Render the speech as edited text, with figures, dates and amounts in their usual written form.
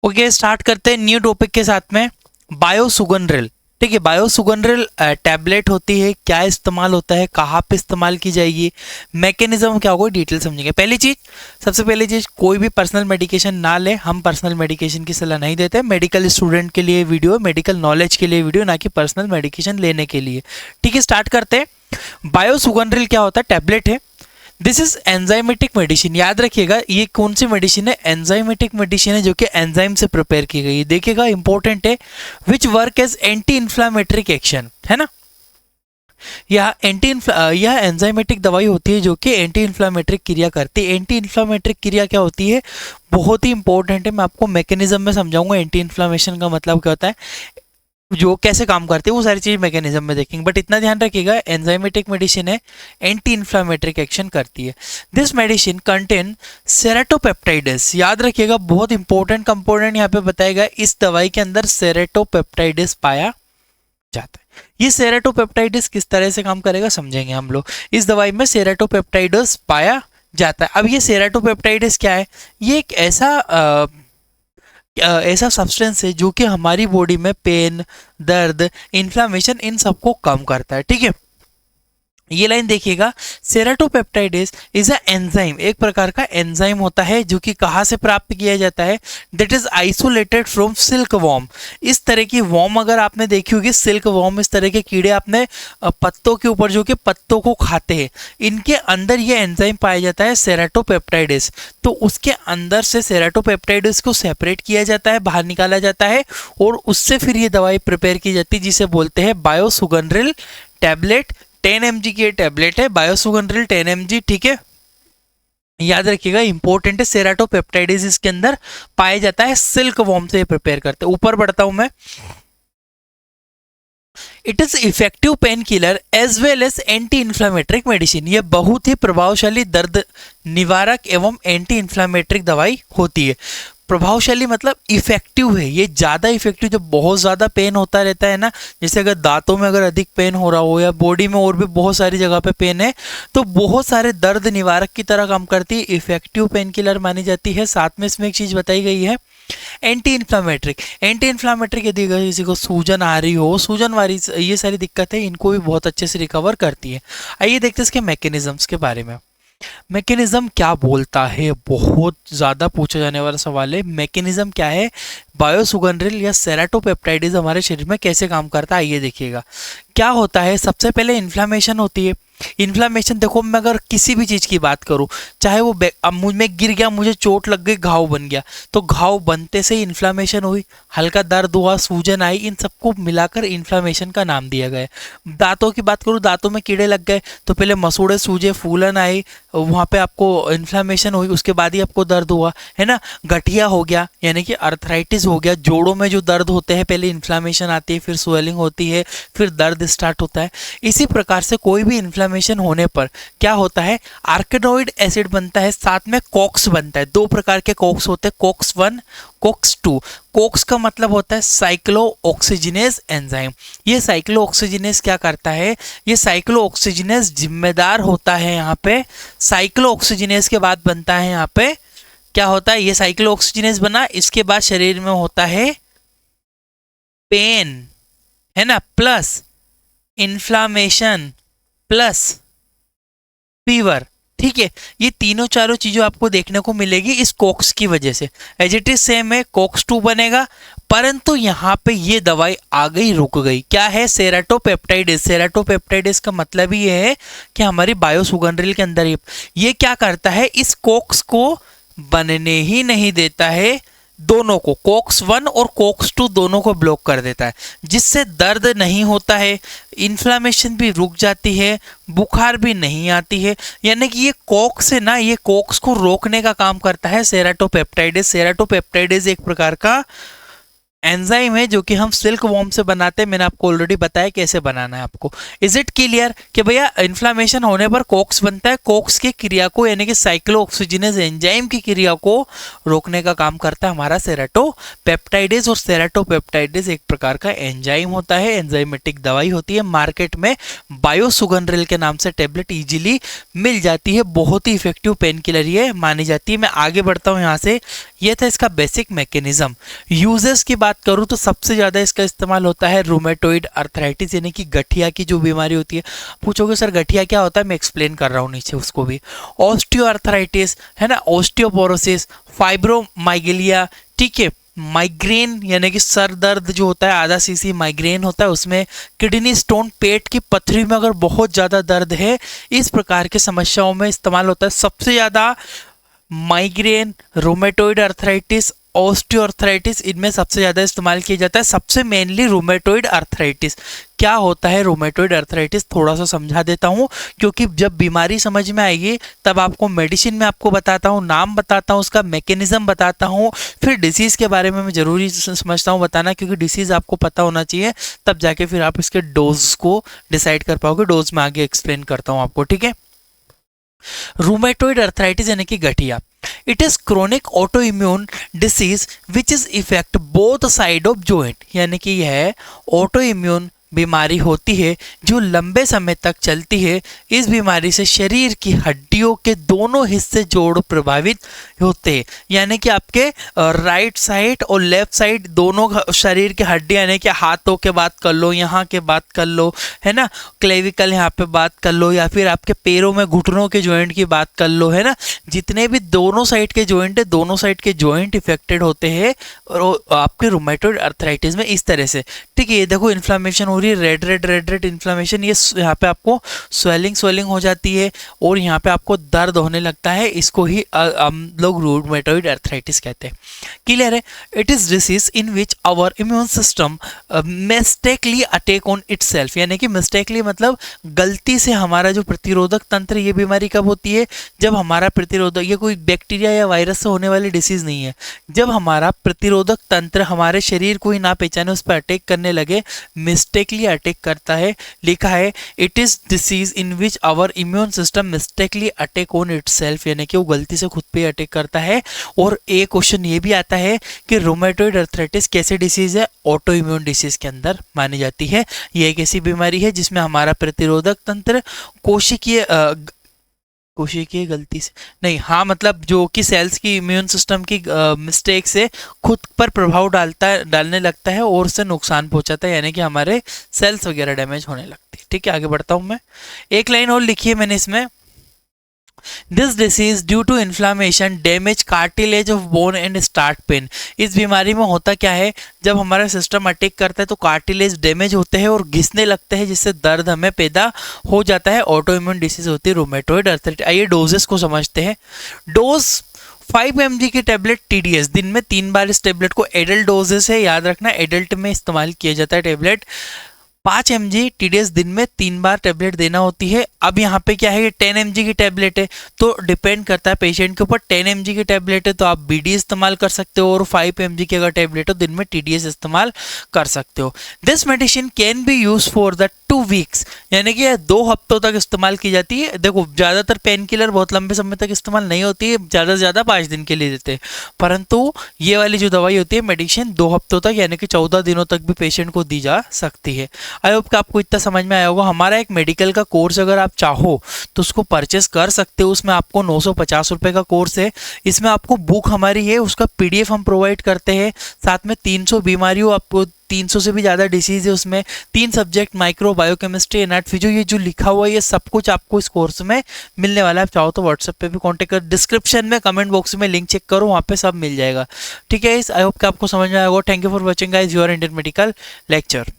Okay, start करते हैं new topic के साथ में बायोसुगंड्रिल। ठीक है, बायोसुगंड्रिल टैबलेट होती है, क्या इस्तेमाल होता है, कहाँ पे इस्तेमाल की जाएगी, मैकेनिज्म क्या होगा, डिटेल समझेंगे। सबसे पहली चीज, कोई भी पर्सनल मेडिकेशन ना ले। हम पर्सनल मेडिकेशन की सलाह नहीं देते। मेडिकल स्टूडेंट के लिए वीडियो, मेडिकल नॉलेज के लिए वीडियो, ना कि पर्सनल मेडिकेशन लेने के लिए। ठीक है, स्टार्ट करते हैं। बायोसुगंड्रिल क्या होता है, टैबलेट है। This is enzymatic medicine. याद रखिएगा, ये कौन सी मेडिसिन है, एंजाइमेटिक मेडिसिन है, जो कि एंजाइम से प्रिपेयर की गई है। देखिएगा, इंपॉर्टेंट है, which work as anti inflammatory action, है ना। यह एंजाइमेटिक दवाई होती है जो कि एंटी इन्फ्लामेटरिक क्रिया करती है। एंटी इन्फ्लामेटरिक क्रिया क्या होती है, बहुत ही इंपॉर्टेंट है। मैं आपको मैकेनिज्म में समझाऊंगा एंटी इन्फ्लामेशन का मतलब क्या होता है, जो कैसे काम करते हैं, वो सारी चीज मैकेनिज्म में देखेंगे। बट इतना ध्यान रखिएगा, एंजाइमेटिक मेडिसिन है, एंटी इन्फ्लामेटरिक एक्शन करती है। This medicine contain serratiopeptides. याद रखिएगा, बहुत इंपॉर्टेंट कंपोनेंट यहाँ पे बताया गया, इस दवाई के अंदर सेरेटोपेप्टाइड्स पाया जाता है। ये सेरेटोपेप्टाइड्स किस तरह से काम करेगा समझेंगे हम लोग। इस दवाई में सेरेटोपेप्टाइड्स पाया जाता है। अब ये सेरेटोपेप्टाइड्स क्या है, ये एक ऐसा सब्सटेंस है जो कि हमारी बॉडी में पेन, दर्द, इन्फ्लामेशन, इन सबको कम करता है। ठीक है, ये लाइन देखिएगा, सेरेटोपेप्टाइडेस इज अ एंजाइम, एक प्रकार का एंजाइम होता है जो कि कहाँ से प्राप्त किया जाता है, that is isolated from silk worm. इस तरह की वॉर्म अगर आपने देखी होगी, सिल्क वॉर्म, इस तरह के कीड़े आपने पत्तों के ऊपर जो कि पत्तों को खाते हैं, इनके अंदर ये एंजाइम पाया जाता है सेरेटोपेप्टाइडेस। तो उसके अंदर से सेरेटोपेप्टाइडेस को सेपरेट किया जाता है, बाहर निकाला जाता है, और उससे फिर ये दवाई प्रिपेयर की जाती है, जिसे बोलते हैं बायोसुगंड्रिल टैबलेट। 10 mg की टैबलेट है बायोसुगंड्रिल 10 mg। ठीक है, याद रखिएगा, इंपॉर्टेंट है, सेरेटोपेप्टाइड्स इसके अंदर पाया जाता है, सिल्क वॉर्म से प्रिपेयर करते हैं। ऊपर बढ़ता हूं मैं। It is effective pain killer as well as anti inflammatory medicine. यह बहुत ही प्रभावशाली दर्द निवारक एवं एंटी इन्फ्लामेटरिक दवाई होती है। प्रभावशाली मतलब इफेक्टिव है, ये ज़्यादा इफेक्टिव। जब बहुत ज़्यादा पेन होता रहता है ना, जैसे अगर दांतों में अगर अधिक पेन हो रहा हो, या बॉडी में और भी बहुत सारी जगह पे पेन है, तो बहुत सारे दर्द निवारक की तरह काम करती है, इफेक्टिव पेन किलर मानी जाती है। साथ में इसमें एक चीज़ बताई गई है, एंटी इन्फ्लामेटरिक। एंटी इन्फ्लामेटरिक यदि किसी को सूजन आ रही हो, सूजन वाली ये सारी दिक्कतें, इनको भी बहुत अच्छे से रिकवर करती है। आइए देखते हैं इसके मैकेनिज्म्स के बारे में। मैकेनिज्म क्या बोलता है, बहुत ज़्यादा पूछा जाने वाला सवाल है। मैकेनिज्म क्या है, बायोसुगंड्रिल या सेरेटोपेप्टाइड्स हमारे शरीर में कैसे काम करता है, आइए देखिएगा। क्या होता है, सबसे पहले इन्फ्लामेशन होती है। इन्फ्लामेशन देखो, मैं अगर किसी भी चीज़ की बात करूँ, चाहे वो अब मुझ में गिर गया, मुझे चोट लग गई, घाव बन गया, तो घाव बनते से इन्फ्लामेशन हुई, हल्का दर्द हुआ, सूजन आई, इन सबको मिलाकर इन्फ्लामेशन का नाम दिया गया है। दांतों की बात करूँ, दांतों में कीड़े लग गए, तो पहले मसूड़े सूजे, फूलन आई, वहाँ पे आपको इन्फ्लामेशन हुई, उसके बाद ही आपको दर्द हुआ, है ना। गठिया हो गया, यानी कि अर्थराइटिस हो गया, जोड़ों में जो दर्द होते हैं, पहले इन्फ्लामेशन आती है, फिर स्वेलिंग होती है, फिर दर्द स्टार्ट होता है। इसी प्रकार से कोई भी इन्फ्लामेशन होने पर क्या होता है, आर्केनोइड एसिड बनता है, साथ में कॉक्स बनता है। दो प्रकार के कॉक्स होते हैं, कॉक्स 1, कॉक्स 2। कॉक्स का मतलब होता है साइक्लो ऑक्सीजिनेज एंजाइम। ये साइक्लो ऑक्सीजिनेज क्या करता है, ये साइक्लो ऑक्सीजिनेज जिम्मेदार होता है यहाँ पे। साइक्लो ऑक्सीजिनेज के बाद बनता है यहाँ पे क्या होता है, ये साइक्लो ऑक्सीजिनेज बना, इसके बाद शरीर में होता है पेन, है ना, प्लस इन्फ्लामेशन, प्लस फीवर। ठीक है, ये तीनों चारों चीजों आपको देखने को मिलेगी इस कोक्स की वजह से। एज इट इज सेम है, कोक्स 2 बनेगा, परंतु यहाँ पे ये दवाई आ गई, रुक गई। क्या है, सेरेटोपेप्टाइड्स। सेरेटोपेप्टाइड्स का मतलब ये है कि हमारी बायोसुगंड्रिल के अंदर ये क्या करता है, इस कोक्स को बनने ही नहीं देता है, दोनों को, कोक्स 1 और कोक्स 2 दोनों को ब्लॉक कर देता है, जिससे दर्द नहीं होता है, इन्फ्लामेशन भी रुक जाती है, बुखार भी नहीं आती है। यानी कि ये कोक्स है ना, ये कोक्स को रोकने का काम करता है सेरेटोपेप्टाइड्स। सेरेटोपेप्टाइड्स एक प्रकार का एंजाइम है जो कि हम सिल्क वॉर्म से बनाते हैं। मैंने आपको ऑलरेडी बताया कैसे बनाना है आपको। इज इट क्लियर कि भैया इन्फ्लामेशन होने पर कोक्स बनता है, कोक्स की क्रिया को यानी कि साइक्लो ऑक्सीजिनेज एंजाइम की क्रिया को रोकने का काम करता है हमारा सेरेटोपेप्टाइड्स। और सेरेटोपेप्टाइड्स एक प्रकार का एंजाइम होता है, एंजाइमेटिक दवाई होती है। मार्केट में बायोसुगंड्रिल के नाम से टेबलेट इजीली मिल जाती है, बहुत ही इफेक्टिव पेन किलर ये मानी जाती है। मैं आगे बढ़ता हूँ यहाँ से। ये था इसका बेसिक मैकेनिज्म। यूजेस की बात करूँ तो सबसे ज़्यादा इसका इस्तेमाल होता है रूमेटोइड अर्थराइटिस यानी कि गठिया की जो बीमारी होती है। पूछोगे सर गठिया क्या होता है, मैं एक्सप्लेन कर रहा हूँ नीचे उसको भी। ऑस्टियो अर्थराइटिस है ना, ऑस्टियोपोरोसिस, फाइब्रोमाइग्लिया, ठीक है, माइग्रेन यानी कि सर दर्द जो होता है, आधा सीसी माइग्रेन होता है उसमें, किडनी स्टोन, पेट की पथरी में अगर बहुत ज़्यादा दर्द है, इस प्रकार की समस्याओं में इस्तेमाल होता है। सबसे ज़्यादा माइग्रेन, रोमेटोइड अर्थराइटिस, ऑस्टियोआर्थराइटिस, इनमें सबसे ज़्यादा इस्तेमाल किया जाता है। सबसे मेनली रोमेटोइड अर्थराइटिस। क्या होता है रोमेटोइड अर्थराइटिस, थोड़ा सा समझा देता हूँ, क्योंकि जब बीमारी समझ में आएगी तब आपको मेडिसिन में आपको बताता हूँ, नाम बताता हूँ, उसका मैकेनिज्म बताता हूँ, फिर डिसीज़ के बारे में मैं ज़रूरी समझता हूँ बताना, क्योंकि डिसीज़ आपको पता होना चाहिए, तब जाके फिर आप इसके डोज को डिसाइड कर पाओगे। डोज में आगे एक्सप्लेन करता हूँ आपको, ठीक है। रूमेटोइड अर्थराइटिस यानी कि गठिया, it is chronic auto immune disease which is effect both side of joint, यानी कि यह ऑटो इम्यून बीमारी होती है जो लंबे समय तक चलती है। इस बीमारी से शरीर की हड्डियों के दोनों हिस्से जोड़ प्रभावित होते हैं, यानी कि आपके राइट साइड और लेफ्ट साइड दोनों शरीर की हड्डियां, यानी कि हाथों के बात कर लो, यहाँ के बात कर लो, है ना, क्लेविकल यहाँ पे बात कर लो, या फिर आपके पैरों में घुटनों के जॉइंट की बात कर लो, है ना, जितने भी दोनों साइड के जॉइंट है, दोनों साइड के जॉइंट इफेक्टेड होते हैं और आपके रूमेटोइड अर्थराइटिस में इस तरह से, ठीक है। ये देखो इन्फ्लामेशन हो रही है, red red red red inflammation, ये यहाँ पे आपको स्वेलिंग हो जाती है और यहाँ पे आपको दर्द होने लगता है, इसको ही हम लोग रूमेटोइड अर्थराइटिस कहते हैं। क्लियर है? It is disease in which our immune system mistakenly attack on itself, यानी कि मिस्टेकली मतलब गलती से हमारा जो प्रतिरोधक तंत्र, ये बीमारी कब होती है, जब हमारा प्रतिरोधक, ये कोई बैक्टीरिया या वायरस से होने वाली डिसीज नहीं है, जब हमारा प्रतिरोधक तंत्र हमारे शरीर को ही ना पहचाने उस पर अटैक करने लगे, मिस्टेकली अटैक करता है। लिखा है it is disease in which our immune system mistakenly attack on itself, यानी कि वो गलती से खुद पे अटैक करता है। और एक क्वेश्चन ये भी आता है कि रूमेटोइड अर्थराइटिस कैसे डिसीज है, ऑटो इम्यून डिसीज के अंदर मानी जाती है। ये एक ऐसी बीमारी है जिसमें हमारा प्रतिरोधक तंत्र कोशिकीय गलती से नहीं, हाँ मतलब जो कि सेल्स की इम्यून सिस्टम की मिस्टेक से खुद पर प्रभाव डालने लगता है और उससे नुकसान पहुंचाता है, यानी कि हमारे सेल्स वगैरह डैमेज होने लगती है। ठीक है, आगे बढ़ता हूं मैं। एक लाइन और लिखी है मैंने इसमें, this disease due to inflammation damage cartilage of bone and start pain. इस बीमारी में होता क्या है, जब हमारा सिस्टम अटैक करता है तो कार्टिलेज डैमेज होते हैं और घिसने लगते हैं, जिससे दर्द हमें पैदा हो जाता है। ऑटो इम्यून डिसीज होती है रूमेटोइड अर्थराइटिस। आइए डोजेस को समझते हैं। डोज 5 mg की टेबलेट TDS, दिन में 3 बार इस टेबलेट को, एडल्ट डोजेस है, याद रखना एडल्ट में इस्तेमाल किया जाता है टेबलेट। 5 mg TDS दिन में 3 बार टेबलेट देना होती है। अब यहाँ पे क्या है, ये 10 mg की टेबलेट है तो डिपेंड करता है पेशेंट के ऊपर। 10 mg की टेबलेट है तो आप BD इस्तेमाल कर सकते हो, और 5 mg की अगर टेबलेट हो दिन में TDS इस्तेमाल कर सकते हो। This medicine can be use for the 2 weeks, यानी कि 2 हफ्तों तक इस्तेमाल की जाती है। देखो ज़्यादातर पेन किलर बहुत लंबे समय तक इस्तेमाल नहीं होती है, ज़्यादा से ज़्यादा 5 दिन के लिए देते हैं, परंतु ये वाली जो दवाई होती है मेडिसिन 2 हफ्तों तक यानी कि 14 दिनों तक भी पेशेंट को दी जा सकती है। आई होप कि आपको इतना समझ में आया होगा। हमारा एक मेडिकल का कोर्स अगर आप चाहो तो उसको परचेस कर सकते हो, उसमें आपको 950 रुपये का कोर्स है। इसमें आपको बुक हमारी है, उसका PDF हम प्रोवाइड करते हैं, साथ में 300 बीमारियों, आपको 300 से भी ज़्यादा डिसीज है उसमें, 3 subject micro, biochemistry, anat, physio, ये जो लिखा हुआ है ये सब कुछ आपको इस कोर्स में मिलने वाला है। आप चाहो तो व्हाट्सएप पे भी कांटेक्ट कर, डिस्क्रिप्शन में कमेंट बॉक्स में लिंक चेक करो, वहाँ पे सब मिल जाएगा। ठीक है, आई होप कि आपको समझ में आया होगा। Thank you for watching guys your Indian medical lecture.